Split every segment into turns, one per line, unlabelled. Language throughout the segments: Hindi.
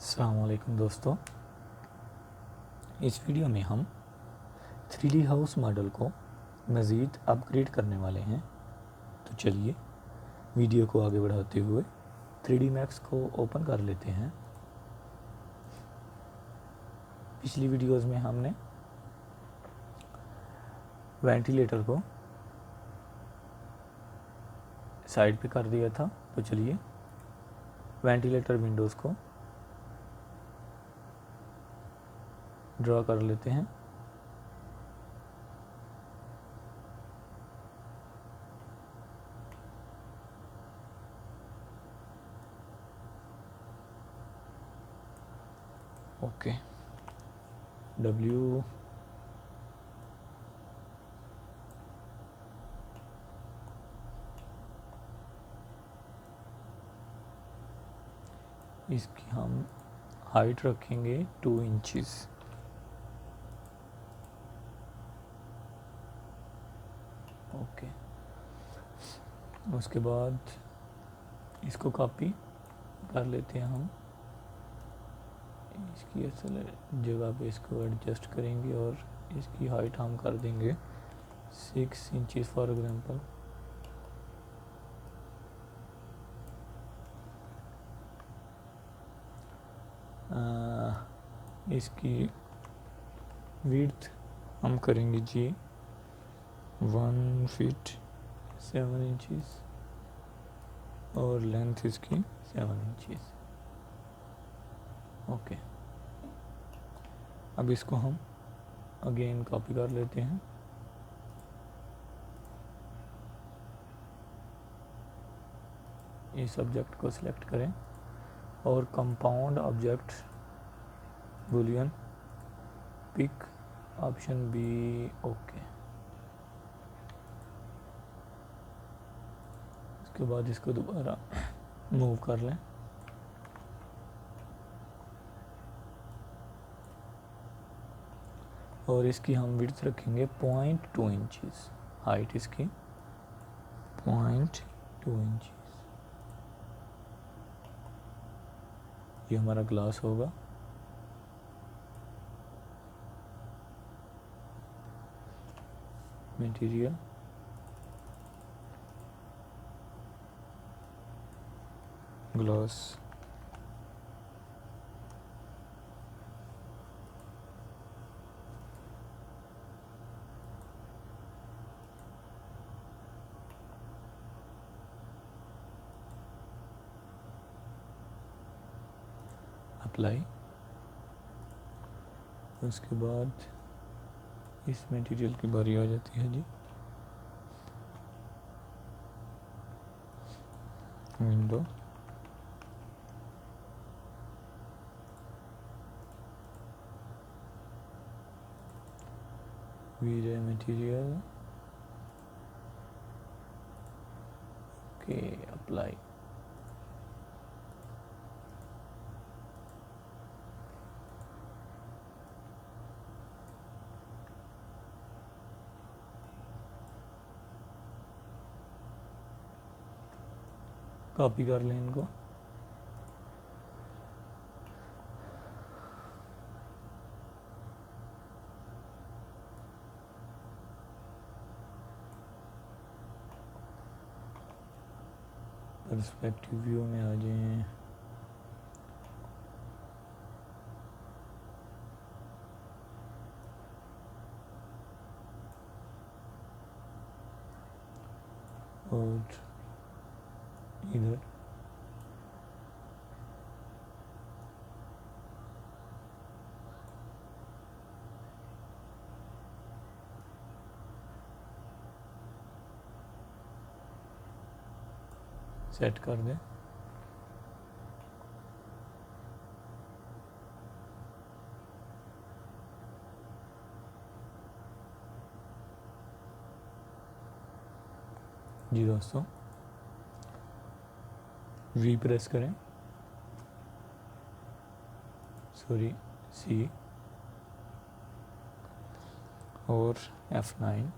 अस्सलाम वालेकुम दोस्तों, इस वीडियो में हम 3D हाउस मॉडल को मज़ीद अपग्रेड करने वाले हैं। तो चलिए वीडियो को आगे बढ़ाते हुए 3D मैक्स को ओपन कर लेते हैं। पिछली वीडियोस में हमने वेंटिलेटर को साइड पे कर दिया था, तो चलिए वेंटिलेटर विंडोज़ को ड्रा कर लेते हैं। ओके, W इसकी हम हाइट रखेंगे 2 इंचेस। ओके, उसके बाद इसको कॉपी कर लेते हैं हम। इसकी असल जगह पे इसको एडजस्ट करेंगे और इसकी हाइट हम कर देंगे 6 इंचेस फॉर एग्जांपल। इसकी विड्थ हम करेंगे जी 1 फीट 7 इंचेस और लेंथ इसकी 7 इंचेस। ओके, अब इसको हम अगेन कॉपी कर लेते हैं। इस ऑब्जेक्ट को सिलेक्ट करें और compound object boolean pick option B. Okay, उसके बाद इसको दोबारा मूव कर लें और इसकी हम विड्थ रखेंगे 0.2 इंचेस। हाइट इसकी 0.2 इंचेस। ये हमारा ग्लास होगा। Material glass, apply. उसके बाद इस मटेरियल की बारी आ जाती है जी विंडो। वीरे मटेरियल, ओके, अप्लाई। कॉपी कर लें इनको। पर्सपेक्टिव व्यू में आ जाएं। और इधर सेट कर दें। जी दोस्तों, वी प्रेस करें, सॉरी सी और F9।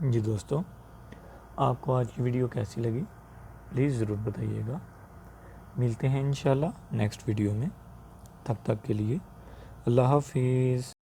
जी दोस्तों, आपको आज की वीडियो कैसी लगी प्लीज़ ज़रूर बताइएगा। मिलते हैं इंशाल्लाह नेक्स्ट वीडियो में, तब तक के लिए अल्लाह हाफिज़।